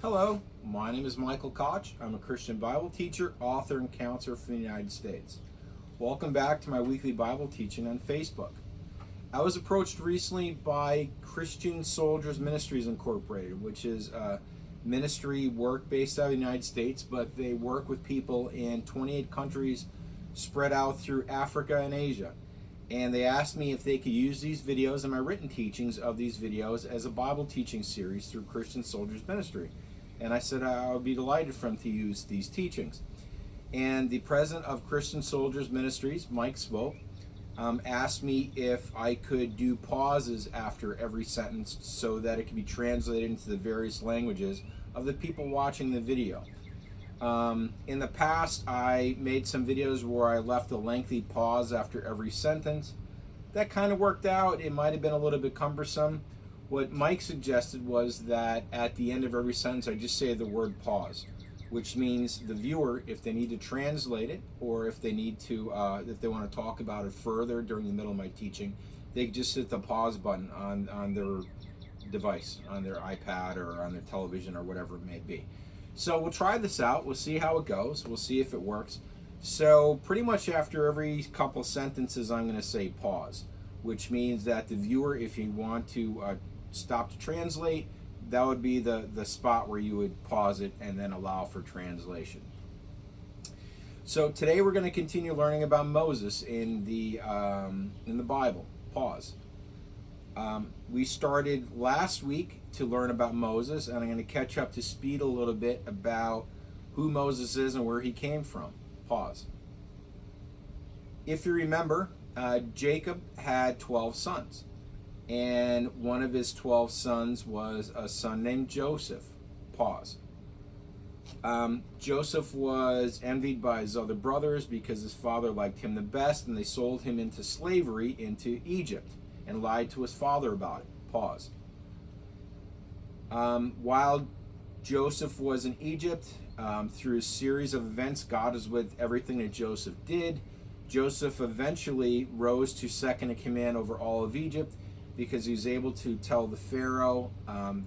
Hello, my name is Michael Kotch. I'm a Christian Bible teacher, author, and counselor from the United States. Welcome back to my weekly Bible teaching on Facebook. I was approached recently by Christian Soldiers Ministries Incorporated, which is a ministry work based out of the United States, but they work with people in 28 countries spread out through Africa and Asia. And they asked me if they could use these videos and my written teachings of these videos as a Bible teaching series through Christian Soldiers Ministry. And I said I would be delighted for them to use these teachings. And the president of Christian Soldiers Ministries, Mike Swope, asked me if I could do pauses after every sentence so that it could be translated into the various languages of the people watching the video. In the past, I made some videos where I left a lengthy pause after every sentence. That kind of worked out. It might have been a little bit cumbersome. What Mike suggested was that at the end of every sentence, I just say the word pause, which means the viewer, if they need to translate it, or if they need to, if they want to talk about it further during the middle of my teaching, they can just hit the pause button on their device, on their iPad or on their television or whatever it may be. So we'll try this out. We'll see how it goes. We'll see if it works. So pretty much after every couple sentences, I'm going to say pause, which means that the viewer, if you want to stop to translate, that would be the spot where you would pause it and then allow for translation. So today we're going to continue learning about Moses in the Bible. Pause. We started last week to learn about Moses, and I'm going to catch up to speed a little bit about who Moses is and where he came from. Pause. If you remember, Jacob had 12 sons, and one of his 12 sons was a son named Joseph. Pause. Joseph was envied by his other brothers because his father liked him the best, and they sold him into slavery into Egypt and lied to his father about it. Pause. While Joseph was in Egypt, through a series of events, God was with everything that Joseph did. Joseph eventually rose to second in command over all of Egypt because he was able to tell the Pharaoh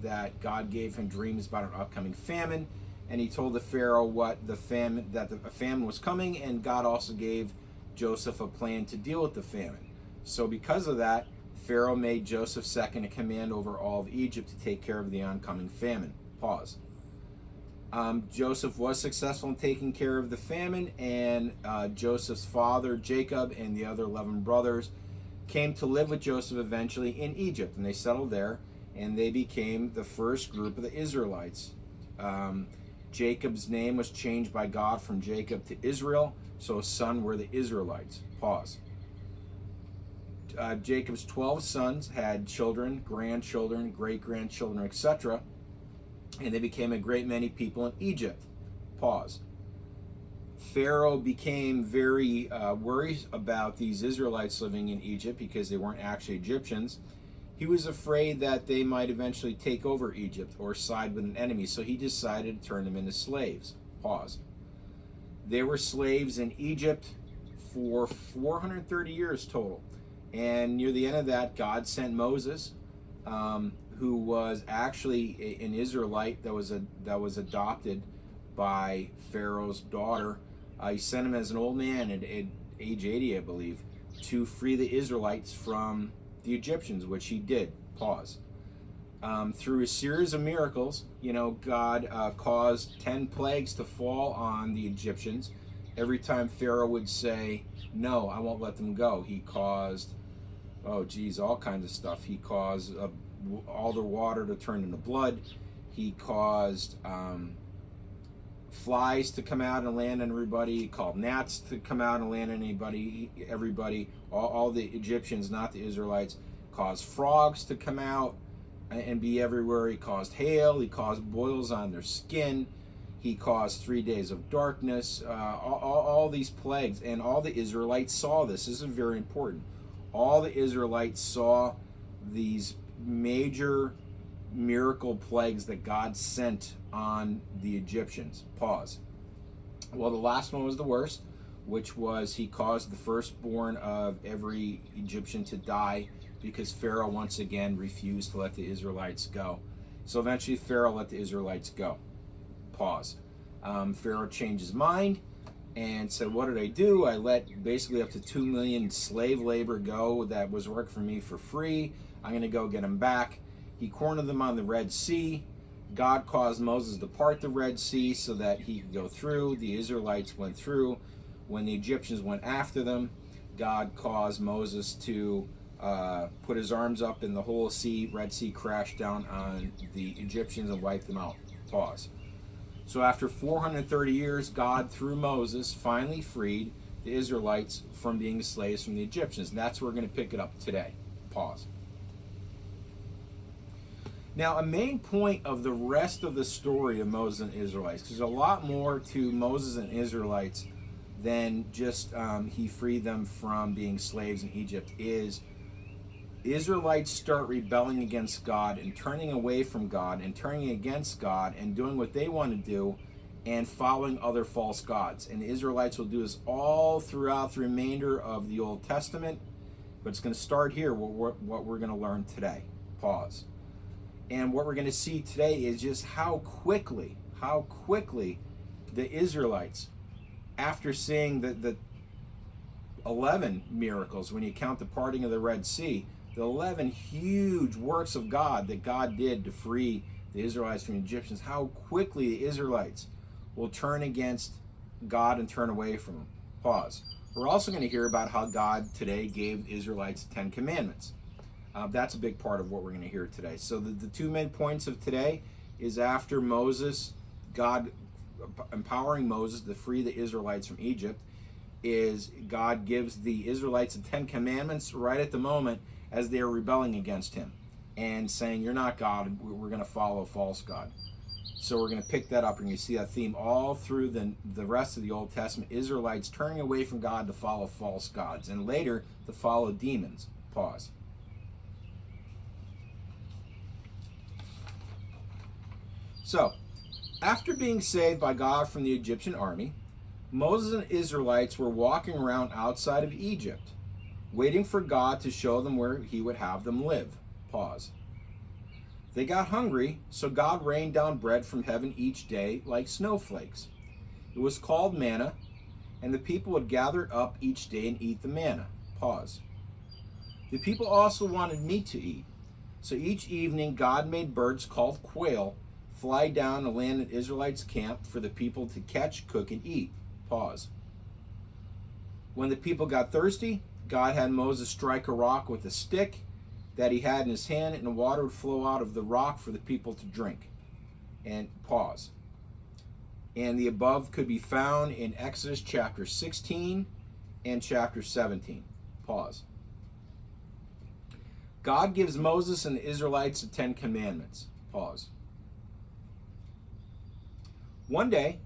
that God gave him dreams about an upcoming famine, and he told the Pharaoh what a famine was coming, and God also gave Joseph a plan to deal with the famine. So because of that, Pharaoh made Joseph second in command over all of Egypt to take care of the oncoming famine. Pause. Joseph was successful in taking care of the famine, and Joseph's father, Jacob, and the other 11 brothers came to live with Joseph eventually in Egypt, and they settled there, and they became the first group of the Israelites. Jacob's name was changed by God from Jacob to Israel, so his son were the Israelites. Pause. Jacob's 12 sons had children, grandchildren, great-grandchildren, etc., and they became a great many people in Egypt. Pause. Pharaoh became very worried about these Israelites living in Egypt because they weren't actually Egyptians. He was afraid that they might eventually take over Egypt or side with an enemy, so he decided to turn them into slaves. Pause. They were slaves in Egypt for 430 years total. And near the end of that, God sent Moses, who was actually an Israelite that was adopted by Pharaoh's daughter. He sent him as an old man at age 80, I believe, to free the Israelites from the Egyptians, which he did. Pause. Through a series of miracles, God caused 10 plagues to fall on the Egyptians. Every time Pharaoh would say, "No, I won't let them go," he caused, all kinds of stuff. He caused all the water to turn into blood. He caused flies to come out and land on everybody. He called gnats to come out and land on everybody. All the Egyptians, not the Israelites. Caused frogs to come out and be everywhere. He caused hail. He caused boils on their skin. He caused 3 days of darkness. All these plagues, and all the Israelites saw this. This is very important. All the Israelites saw these major miracle plagues that God sent on the Egyptians. Pause. Well, the last one was the worst, which was he caused the firstborn of every Egyptian to die because Pharaoh once again refused to let the Israelites go. So eventually Pharaoh let the Israelites go. Pause. Pharaoh changed his mind and said, what did I do? I let basically up to 2 million slave labor go that was working for me for free. I'm going to go get them back. He cornered them on the Red Sea. God caused Moses to part the Red Sea so that he could go through. The Israelites went through. When the Egyptians went after them, God caused Moses to put his arms up, and the whole Red Sea crashed down on the Egyptians and wiped them out. Pause. So after 430 years, God, through Moses, finally freed the Israelites from being slaves from the Egyptians. And that's where we're going to pick it up today. Pause. Now, a main point of the rest of the story of Moses and Israelites, there's a lot more to Moses and Israelites than just he freed them from being slaves in Egypt, is Israelites start rebelling against God and turning away from God and turning against God and doing what they want to do and following other false gods. And the Israelites will do this all throughout the remainder of the Old Testament, but it's going to start here, what we're going to learn today. Pause. And what we're going to see today is just how quickly the Israelites, after seeing the 11 miracles, when you count the parting of the Red Sea, the 11 huge works of God that God did to free the Israelites from the Egyptians, how quickly the Israelites will turn against God and turn away from him. Pause. We're also going to hear about how God today gave the Israelites the 10 Commandments. That's a big part of what we're going to hear today. So the two main points of today is after Moses, God empowering Moses to free the Israelites from Egypt, is God gives the Israelites the 10 Commandments right at the moment as they are rebelling against him and saying, you're not God, we're going to follow a false God. So we're going to pick that up, and you see that theme all through the rest of the Old Testament, Israelites turning away from God to follow false gods, and later to follow demons. Pause. So, after being saved by God from the Egyptian army, Moses and Israelites were walking around outside of Egypt, waiting for God to show them where he would have them live. Pause. They got hungry, so God rained down bread from heaven each day like snowflakes. It was called manna, and the people would gather it up each day and eat the manna. Pause. The people also wanted meat to eat, so each evening God made birds called quail fly down to land at Israelites' camp for the people to catch, cook, and eat. Pause. When the people got thirsty, God had Moses strike a rock with a stick that he had in his hand, and the water would flow out of the rock for the people to drink. And pause. And the above could be found in Exodus chapter 16 and chapter 17. Pause. God gives Moses and the Israelites the 10 Commandments. Pause. One day,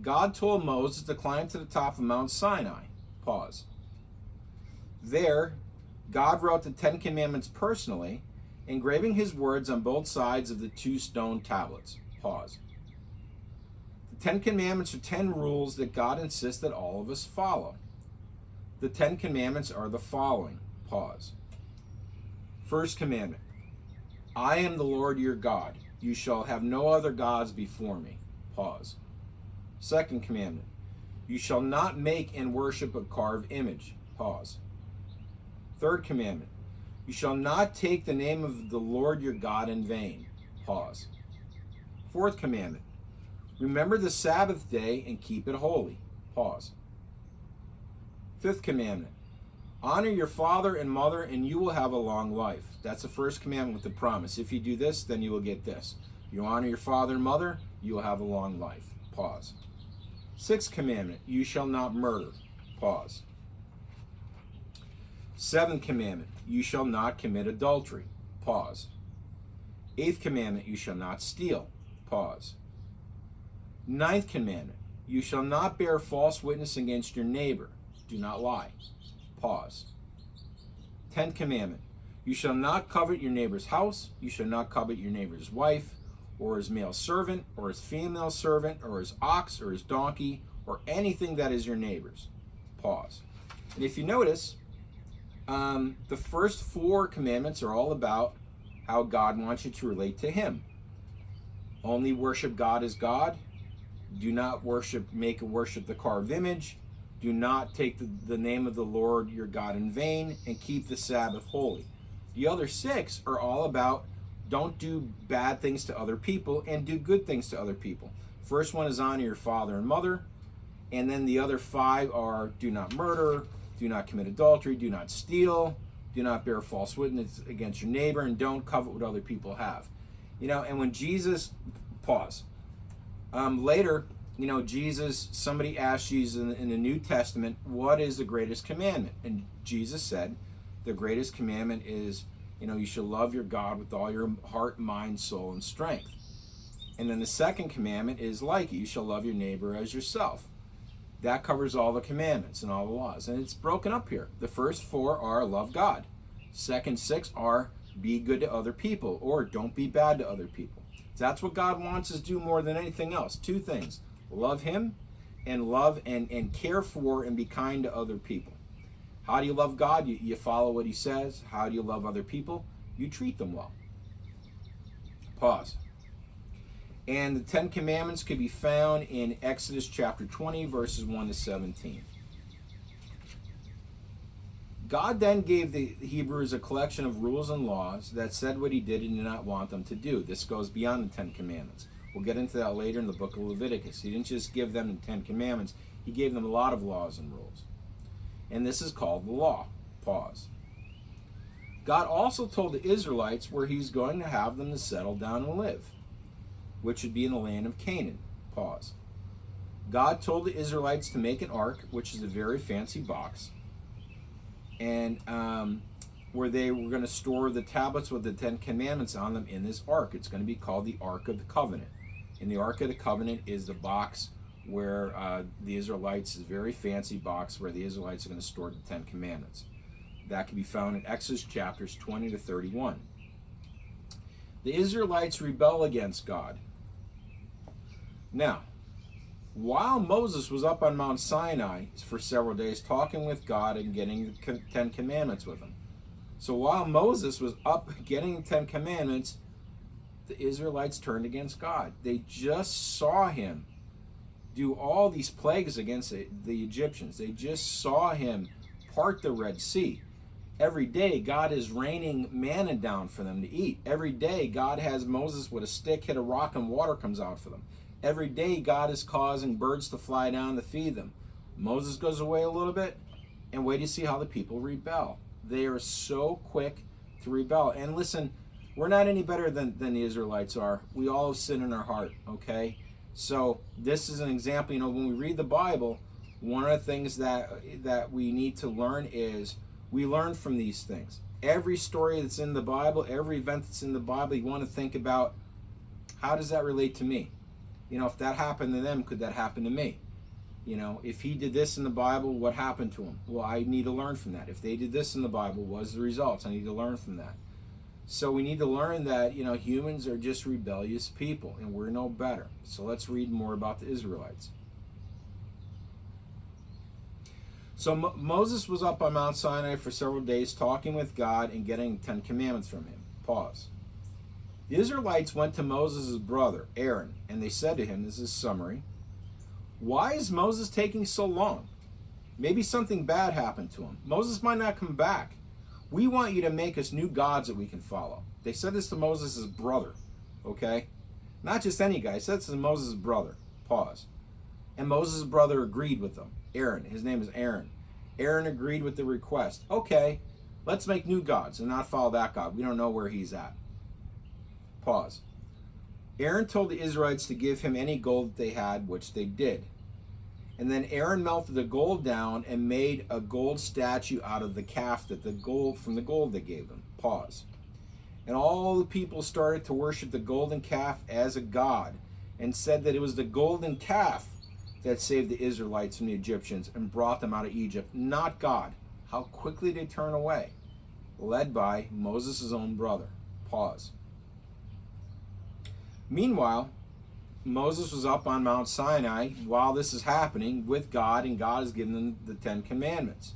God told Moses to climb to the top of Mount Sinai. Pause. There, God wrote the 10 Commandments personally, engraving his words on both sides of the 2 stone tablets. Pause. The 10 Commandments are 10 rules that God insists that all of us follow. The 10 Commandments are the following. Pause. First commandment. I am the Lord your God. You shall have no other gods before me. Pause. Second commandment. You shall not make and worship a carved image. Pause. Third commandment. You shall not take the name of the Lord your God in vain. Pause. Fourth commandment. Remember the Sabbath day and keep it holy. Pause. Fifth commandment. Honor your father and mother and you will have a long life. That's the first commandment with the promise. If you do this, then you will get this. You honor your father and mother, you will have a long life. Pause. Sixth commandment. You shall not murder. Pause. Seventh commandment. You shall not commit adultery. Pause. Eighth commandment. You shall not steal. Pause. Ninth commandment. You shall not bear false witness against your neighbor. Do not lie. Pause. 10th commandment. You shall not covet your neighbor's house. You shall not covet your neighbor's wife, or his male servant, or his female servant, or his ox, or his donkey, or anything that is your neighbor's. Pause. And if you notice, the first 4 commandments are all about how God wants you to relate to him. Only worship God as God. Do not worship the carved image. Do not take the name of the Lord your God in vain, and keep the Sabbath holy. The other 6 are all about don't do bad things to other people and do good things to other people. First one is honor your father and mother. And then the other 5 are do not murder, do not commit adultery, do not steal, do not bear false witness against your neighbor, and don't covet what other people have. And when Jesus, pause. Later, somebody asked Jesus in the New Testament, what is the greatest commandment? And Jesus said, the greatest commandment is, you should love your God with all your heart, mind, soul, and strength. And then the second commandment is like it. You shall love your neighbor as yourself. That covers all the commandments and all the laws. And it's broken up here. The first 4 are love God. Second 6 are be good to other people, or don't be bad to other people. That's what God wants us to do more than anything else. 2 things. Love him and love and care for and be kind to other people. How do you love God? You follow what he says. How do you love other people? You treat them well. Pause. And the 10 Commandments can be found in Exodus chapter 20, verses 1 to 17. God then gave the Hebrews a collection of rules and laws that said what he did and did not want them to do. This goes beyond the 10 Commandments. We'll get into that later in the book of Leviticus. He didn't just give them the 10 Commandments. He gave them a lot of laws and rules. And this is called the law. Pause. God also told the Israelites where he's going to have them to settle down and live, which would be in the land of Canaan. Pause. God told the Israelites to make an ark, which is a very fancy box, and where they were going to store the tablets with the 10 Commandments on them in this ark. It's going to be called the Ark of the Covenant. And the Ark of the Covenant is the box where the Israelites, is a very fancy box where the Israelites are going to store the 10 Commandments. That can be found in Exodus chapters 20 to 31. The Israelites rebel against God. Now, while Moses was up on Mount Sinai for several days talking with God and getting the 10 Commandments with him. So while Moses was up getting the 10 Commandments, the Israelites turned against God. They just saw him do all these plagues against the Egyptians. They just saw him part the Red Sea. Every day, God is raining manna down for them to eat. Every day, God has Moses with a stick hit a rock and water comes out for them. Every day, God is causing birds to fly down to feed them. Moses goes away a little bit, and wait to see how the people rebel. They are so quick to rebel. And listen, we're not any better than the Israelites are. We all have sin in our heart, okay? So this is an example. When we read the Bible, one of the things that we need to learn is we learn from these things. Every story that's in the Bible, every event that's in the Bible, you want to think about, how does that relate to me? If that happened to them, could that happen to me? If he did this in the Bible, what happened to him? Well, I need to learn from that. If they did this in the Bible, what was the results? I need to learn from that. So we need to learn that, humans are just rebellious people, and we're no better. So let's read more about the Israelites. So Moses was up on Mount Sinai for several days talking with God and getting the 10 Commandments from him. Pause. The Israelites went to Moses' brother, Aaron, and they said to him, this is summary, why is Moses taking so long? Maybe something bad happened to him. Moses might not come back. We want you to make us new gods that we can follow. They said this to Moses' brother, okay? Not just any guy. He said this to Moses' brother. Pause. And Moses' brother agreed with them. Aaron. His name is Aaron. Aaron agreed with the request. Okay, let's make new gods and not follow that God. We don't know where he's at. Pause. Aaron told the Israelites to give him any gold that they had, which they did. And then Aaron melted the gold down and made a gold statue out of the calf from the gold they gave them. Pause. And all the people started to worship the golden calf as a god and said that it was the golden calf that saved the Israelites from the Egyptians and brought them out of Egypt, not God. How quickly they turn away, led by Moses' own brother. Pause. Meanwhile, Moses was up on Mount Sinai while this is happening with God, and God has given them the 10 Commandments.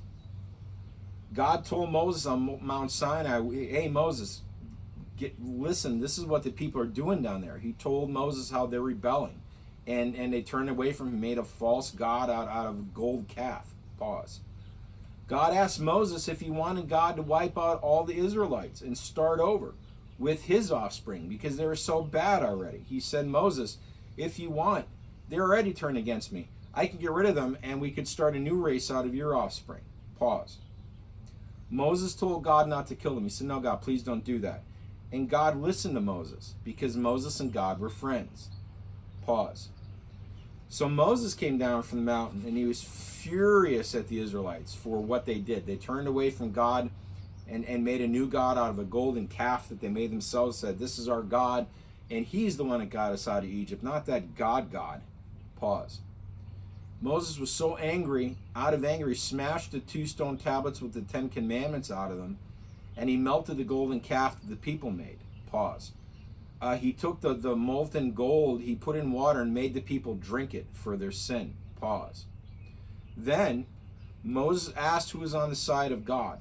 God told Moses on Mount Sinai, hey Moses, listen, this is what the people are doing down there. He told Moses how they're rebelling, and they turned away from him, made a false god out of a gold calf. Pause. God asked Moses if he wanted God to wipe out all the Israelites and start over with his offspring because they were so bad already. He said, Moses, if you want, they're already turned against me. I can get rid of them and we could start a new race out of your offspring. Pause. Moses told God not to kill them. He said, no, God, please don't do that. And God listened to Moses because Moses and God were friends. Pause. So Moses came down from the mountain and he was furious at the Israelites for what they did. They turned away from God and made a new god out of a golden calf that they made themselves, said, this is our God, and he's the one that got us out of Egypt, not that God. Pause. Moses was so angry, out of anger, he smashed the 2 stone tablets with the 10 commandments out of them, and he melted the golden calf that the people made. Pause. He took the molten gold, he put in water and made the people drink it for their sin. Pause. Then Moses asked who was on the side of God,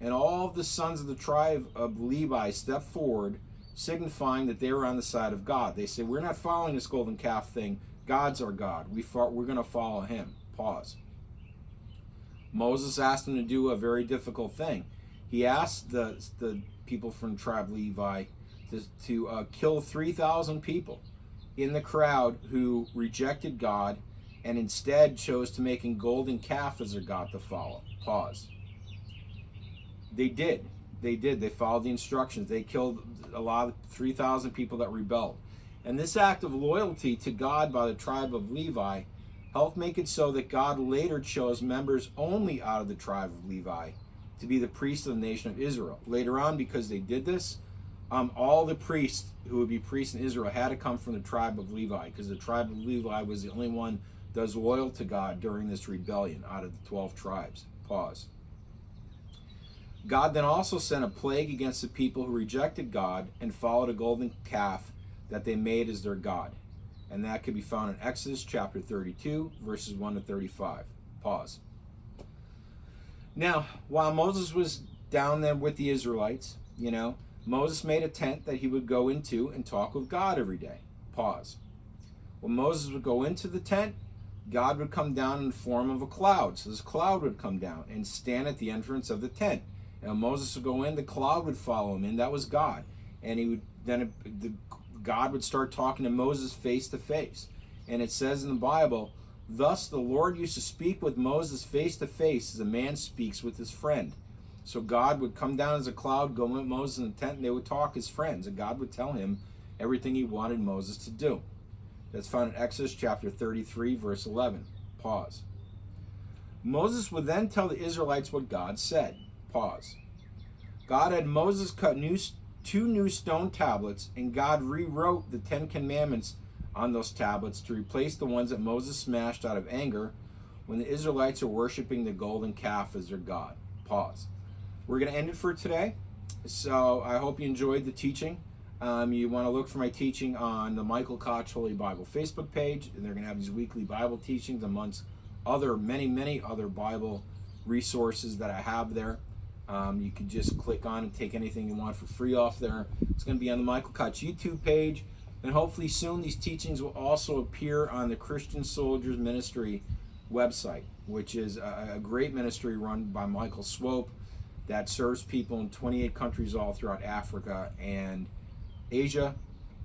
and all of the sons of the tribe of Levi stepped forward, signifying that they were on the side of God. They said, we're not following this golden calf thing. God's our God. We're going to follow him. Pause. Moses asked them to do a very difficult thing. He asked the people from the tribe of Levi to kill 3,000 people in the crowd who rejected God and instead chose to make a golden calf as their God to follow. Pause. They did. They followed the instructions. They killed a lot of 3,000 people that rebelled. And this act of loyalty to God by the tribe of Levi helped make it so that God later chose members only out of the tribe of Levi to be the priests of the nation of Israel. Later on, because they did this, all the priests who would be priests in Israel had to come from the tribe of Levi, because the tribe of Levi was the only one that was loyal to God during this rebellion out of the 12 tribes. Pause. God then also sent a plague against the people who rejected God and followed a golden calf that they made as their God. And that could be found in Exodus chapter 32, verses 1 to 35. Pause. Now, while Moses was down there with the Israelites, Moses made a tent that he would go into and talk with God every day. Pause. When Moses would go into the tent, God would come down in the form of a cloud. So this cloud would come down and stand at the entrance of the tent. And when Moses would go in, the cloud would follow him in. That was God. And God would start talking to Moses face to face. And it says in the Bible, thus the Lord used to speak with Moses face to face as a man speaks with his friend. So God would come down as a cloud, go with Moses in the tent, and they would talk as friends. And God would tell him everything he wanted Moses to do. That's found in Exodus chapter 33, verse 11. Pause. Moses would then tell the Israelites what God said. Pause. God had Moses cut 2 new stone tablets, and God rewrote the 10 commandments on those tablets to replace the ones that Moses smashed out of anger when the Israelites are worshiping the golden calf as their God. Pause. We're going to end it for today. So I hope you enjoyed the teaching. You want to look for my teaching on the Michael Kotch Holy Bible Facebook page, and they're going to have these weekly Bible teachings amongst many other Bible resources that I have there. You can just click on and take anything you want for free off there. It's going to be on the Michael Kotch YouTube page, and hopefully soon these teachings will also appear on the Christian Soldiers Ministry website, which is a great ministry run by Michael Swope that serves people in 28 countries all throughout Africa and Asia.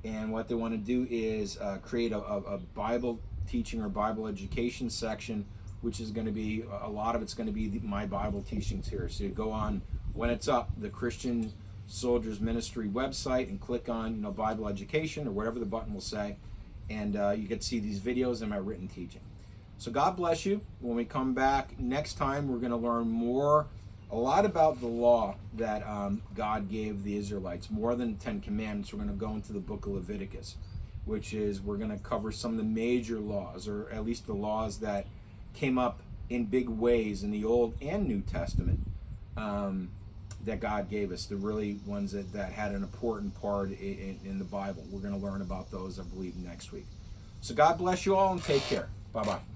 And what they want to do is create a Bible teaching or Bible education section, which is going to be, a lot of it's going to be my Bible teachings here. So you go on, when it's up, the Christian Soldiers Ministry website and click on Bible education or whatever the button will say, and you get to see these videos and my written teaching. So God bless you. When we come back next time, we're going to learn a lot about the law that God gave the Israelites, more than the 10 commandments. We're going to go into the book of Leviticus, which is, we're going to cover some of the major laws, or at least the laws that came up in big ways in the Old and New Testament that God gave us, the really ones that had an important part in the Bible. We're going to learn about those, I believe, next week. So God bless you all and take care. Bye-bye.